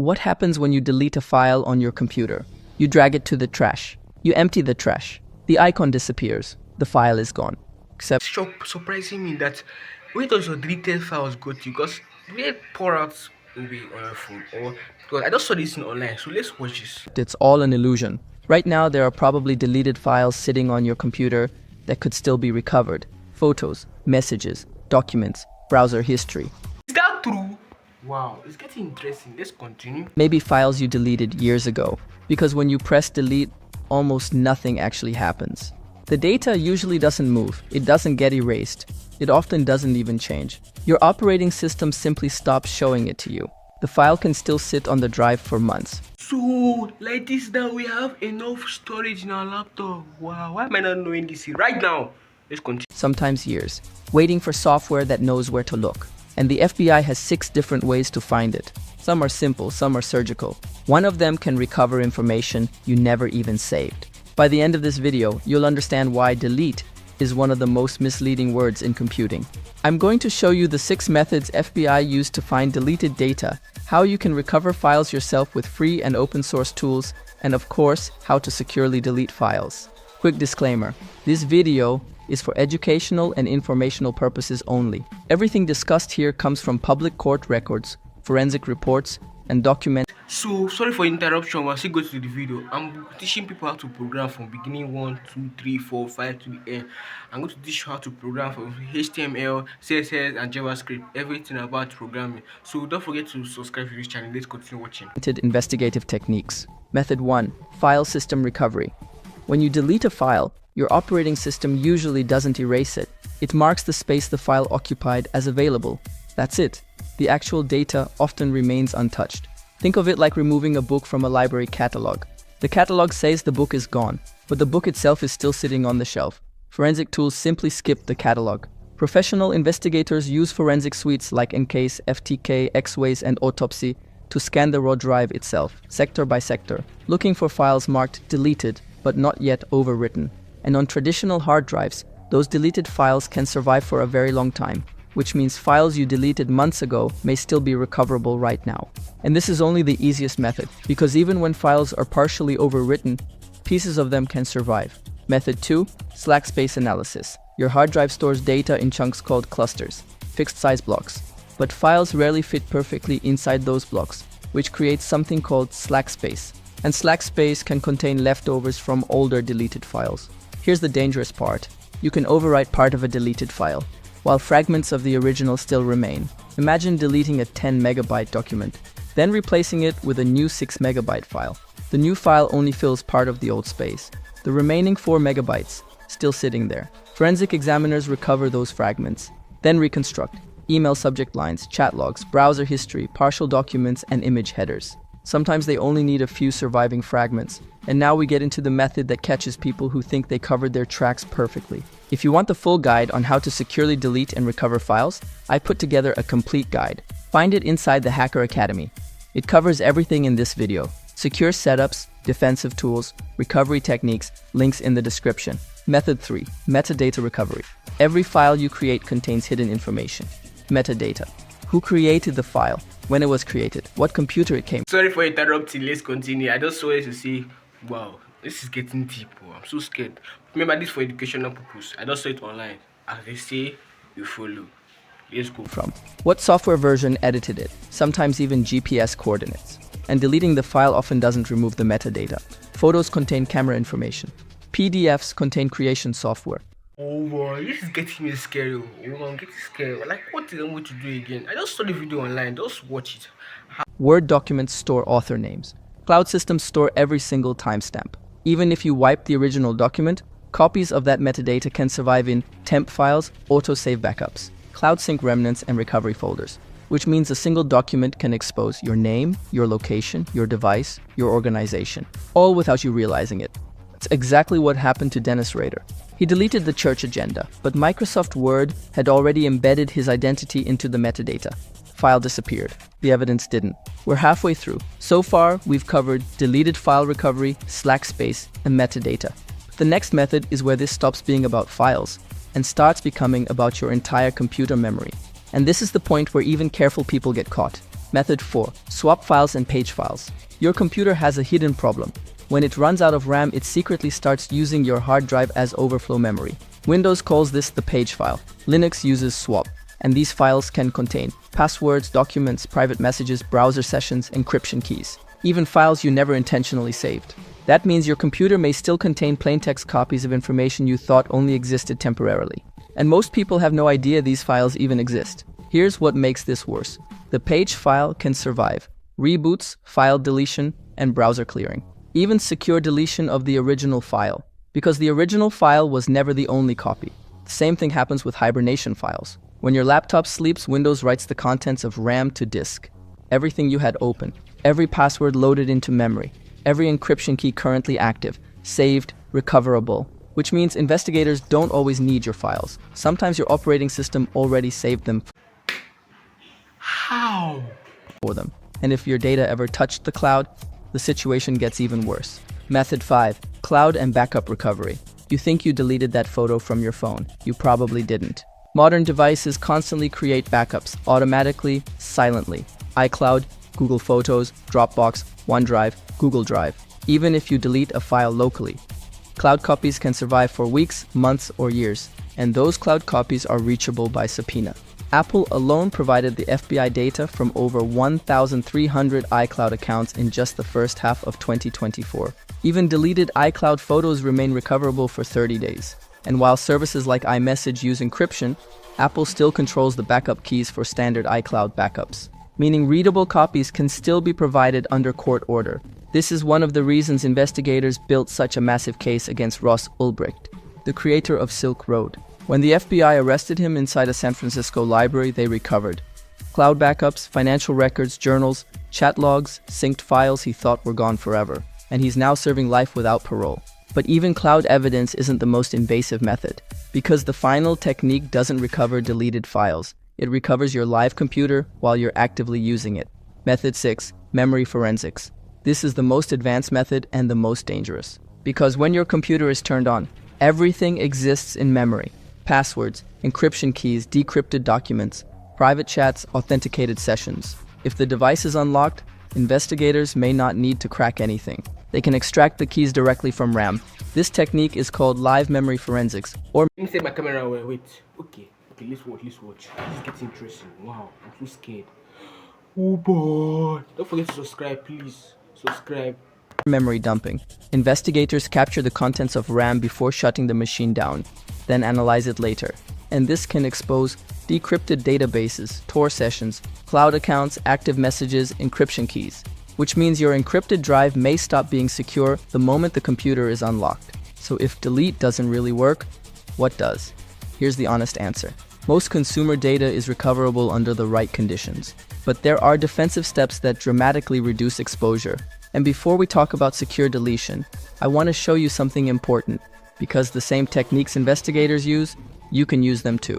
What happens when you delete a file on your computer? You drag it to the trash. You empty the trash. The icon disappears. The file is gone. Except surprising me that where does your deleted files go to? Because we pour out maybe on your phone or because I just saw this thing online. So let's watch this. it's all an illusion. Right now, there are probably deleted files sitting on your computer that could still be recovered. Photos, messages, documents, browser history. Is that true? Wow, it's getting interesting. Let's continue. Maybe files you deleted years ago. Because when you press delete, almost nothing actually happens. The data usually doesn't move. It doesn't get erased. It often doesn't even change. Your operating system simply stops showing it to you. The file can still sit on the drive for months. So, like this now, we have enough storage in our laptop. Wow, why am I not knowing this right now? Let's continue. Sometimes years, waiting for software that knows where to look. And the FBI has 6 different ways to find it. Some are simple, some are surgical. One of them can recover information you never even saved. By the end of this video, you'll understand why delete is one of the most misleading words in computing. I'm going to show you the 6 methods FBI use to find deleted data, how you can recover files yourself with free and open source tools, and of course, how to securely delete files. Quick disclaimer, this video is for educational and informational purposes only. Everything discussed here comes from public court records, forensic reports, and documents. So, sorry for interruption, we'll still go to the video. I'm teaching people how to program from beginning 1, 2, 3, 4, 5 to the end. I'm going to teach you how to program from HTML, CSS, and JavaScript, everything about programming. So, don't forget to subscribe to this channel. Let's continue watching. Investigative techniques. Method 1. File system recovery. When you delete a file, your operating system usually doesn't erase it. It marks the space the file occupied as available. That's it. The actual data often remains untouched. Think of it like removing a book from a library catalog. The catalog says the book is gone, but the book itself is still sitting on the shelf. Forensic tools simply skip the catalog. Professional investigators use forensic suites like EnCase, FTK, X-Ways, and Autopsy to scan the raw drive itself, sector by sector, looking for files marked deleted but not yet overwritten. And on traditional hard drives, those deleted files can survive for a very long time, which means files you deleted months ago may still be recoverable right now. And this is only the easiest method, because even when files are partially overwritten, pieces of them can survive. Method 2. Slack space analysis. Your hard drive stores data in chunks called clusters, fixed size blocks. But files rarely fit perfectly inside those blocks, which creates something called slack space. And slack space can contain leftovers from older deleted files. Here's the dangerous part. You can overwrite part of a deleted file, while fragments of the original still remain. Imagine deleting a 10 megabyte document, then replacing it with a new 6 megabyte file. The new file only fills part of the old space. The remaining 4 megabytes, still sitting there. Forensic examiners recover those fragments, then reconstruct email subject lines, chat logs, browser history, partial documents, and image headers. Sometimes they only need a few surviving fragments. And now we get into the method that catches people who think they covered their tracks perfectly. If you want the full guide on how to securely delete and recover files, I put together a complete guide. Find it inside the Hacker Academy. It covers everything in this video. Secure setups, defensive tools, recovery techniques, links in the description. Method 3. Metadata recovery. Every file you create contains hidden information. Metadata. Who created the file? When it was created? What computer it came from? Sorry for interrupting. Let's continue. I just wanted to say, wow, this is getting deep. Oh, I'm so scared. Remember, this for educational purpose. I just saw it online. As they say, you follow. Let's go. From what software version edited it, sometimes even GPS coordinates. And deleting the file often doesn't remove the metadata. Photos contain camera information. PDFs contain creation software. Oh boy, this is getting me scary. Oh, I'm getting scared. Like, what am I going to do again? I just saw the video online. Just watch it. Word documents store author names. Cloud systems store every single timestamp. Even if you wipe the original document, copies of that metadata can survive in temp files, autosave backups, cloud sync remnants, and recovery folders, which means a single document can expose your name, your location, your device, your organization, all without you realizing it. That's exactly what happened to Dennis Rader. He deleted the church agenda, but Microsoft Word had already embedded his identity into the metadata. File disappeared. The evidence didn't. We're halfway through. So far, we've covered deleted file recovery, slack space, and metadata. The next method is where this stops being about files and starts becoming about your entire computer memory. And this is the point where even careful people get caught. Method 4. Swap files and page files. Your computer has a hidden problem. When it runs out of RAM, it secretly starts using your hard drive as overflow memory. Windows calls this the page file. Linux uses swap, and these files can contain passwords, documents, private messages, browser sessions, encryption keys, even files you never intentionally saved. That means your computer may still contain plaintext copies of information you thought only existed temporarily. And most people have no idea these files even exist. Here's what makes this worse. The page file can survive reboots, file deletion, and browser clearing. Even secure deletion of the original file, because the original file was never the only copy. The same thing happens with hibernation files. When your laptop sleeps, Windows writes the contents of RAM to disk. Everything you had open, every password loaded into memory, every encryption key currently active, saved, recoverable, which means investigators don't always need your files. Sometimes your operating system already saved them How? for them. And if your data ever touched the cloud, the situation gets even worse. Method 5. Cloud and backup recovery. You think you deleted that photo from your phone. You probably didn't. Modern devices constantly create backups, automatically, silently. iCloud, Google Photos, Dropbox, OneDrive, Google Drive. Even if you delete a file locally. Cloud copies can survive for weeks, months, or years, and those cloud copies are reachable by subpoena. Apple alone provided the FBI data from over 1,300 iCloud accounts in just the first half of 2024. Even deleted iCloud photos remain recoverable for 30 days. And while services like iMessage use encryption, Apple still controls the backup keys for standard iCloud backups, meaning readable copies can still be provided under court order. This is one of the reasons investigators built such a massive case against Ross Ulbricht, the creator of Silk Road. When the FBI arrested him inside a San Francisco library, they recovered cloud backups, financial records, journals, chat logs, synced files he thought were gone forever, and he's now serving life without parole. But even cloud evidence isn't the most invasive method, because the final technique doesn't recover deleted files. It recovers your live computer while you're actively using it. Method 6. Memory forensics. This is the most advanced method and the most dangerous, because when your computer is turned on, everything exists in memory. Passwords, encryption keys, decrypted documents, private chats, authenticated sessions. If the device is unlocked, investigators may not need to crack anything. They can extract the keys directly from RAM. This technique is called live memory forensics, or Let me set my camera away. Wait. Okay, let's watch. This gets interesting. Wow, I'm so scared. Oh boy. Don't forget to subscribe, please. Subscribe. memory dumping. Investigators capture the contents of RAM before shutting the machine down, then analyze it later. And this can expose decrypted databases, Tor sessions, cloud accounts, active messages, encryption keys, which means your encrypted drive may stop being secure the moment the computer is unlocked. So if delete doesn't really work, what does? Here's the honest answer. Most consumer data is recoverable under the right conditions, but there are defensive steps that dramatically reduce exposure. And before we talk about secure deletion, I want to show you something important, because the same techniques investigators use, you can use them too.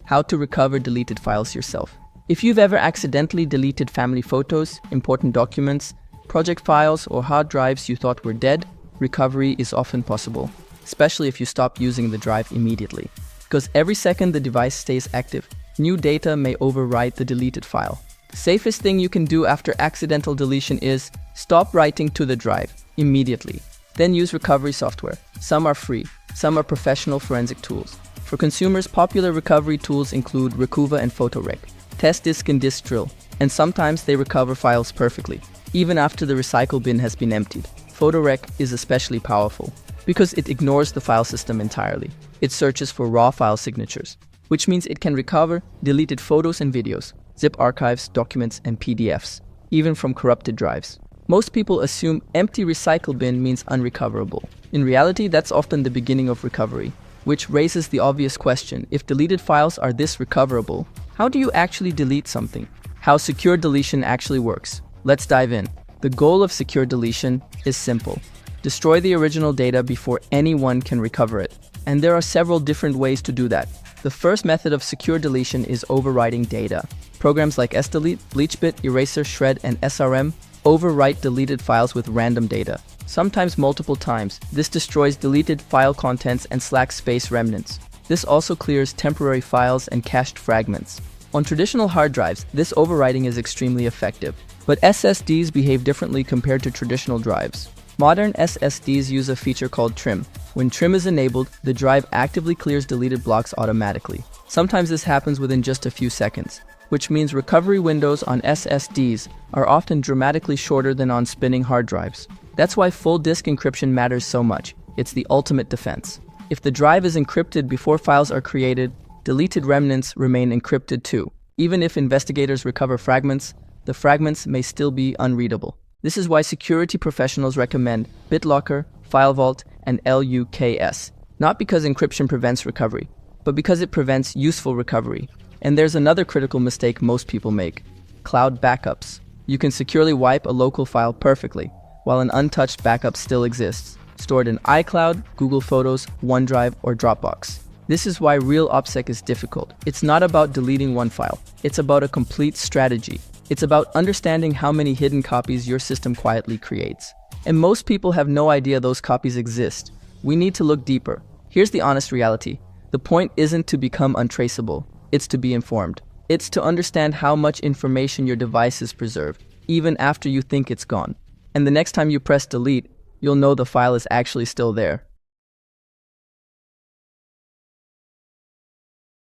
How to recover deleted files yourself. If you've ever accidentally deleted family photos, important documents, project files, or hard drives you thought were dead, recovery is often possible, especially if you stop using the drive immediately. Because every second the device stays active, new data may overwrite the deleted file. The safest thing you can do after accidental deletion is stop writing to the drive immediately. Then use recovery software. Some are free, some are professional forensic tools. For consumers, popular recovery tools include Recuva and PhotoRec, TestDisk and DiskDrill, and sometimes they recover files perfectly, even after the recycle bin has been emptied. PhotoRec is especially powerful because it ignores the file system entirely. It searches for raw file signatures, which means it can recover deleted photos and videos, zip archives, documents, and PDFs, even from corrupted drives. Most people assume empty recycle bin means unrecoverable. In reality, that's often the beginning of recovery, which raises the obvious question: if deleted files are this recoverable, how do you actually delete something? How secure deletion actually works? Let's dive in. The goal of secure deletion is simple. Destroy the original data before anyone can recover it. And there are several different ways to do that. The first method of secure deletion is overwriting data. Programs like sdelete, BleachBit, Eraser, Shred, and SRM overwrite deleted files with random data, sometimes multiple times. This destroys deleted file contents and slack space remnants. This also clears temporary files and cached fragments. On traditional hard drives, this overwriting is extremely effective, but SSDs behave differently compared to traditional drives. Modern SSDs use a feature called trim. When trim is enabled, the drive actively clears deleted blocks automatically. Sometimes this happens within just a few seconds, which means recovery windows on SSDs are often dramatically shorter than on spinning hard drives. That's why full disk encryption matters so much. It's the ultimate defense. If the drive is encrypted before files are created, deleted remnants remain encrypted too. Even if investigators recover fragments, the fragments may still be unreadable. This is why security professionals recommend BitLocker, FileVault, and LUKS. Not because encryption prevents recovery, but because it prevents useful recovery. And there's another critical mistake most people make: cloud backups. You can securely wipe a local file perfectly, while an untouched backup still exists, stored in iCloud, Google Photos, OneDrive, or Dropbox. This is why real OPSEC is difficult. It's not about deleting one file. It's about a complete strategy. It's about understanding how many hidden copies your system quietly creates. And most people have no idea those copies exist. We need to look deeper. Here's the honest reality. The point isn't to become untraceable. It's to be informed. It's to understand how much information your devices preserve, even after you think it's gone. And the next time you press delete, you'll know the file is actually still there.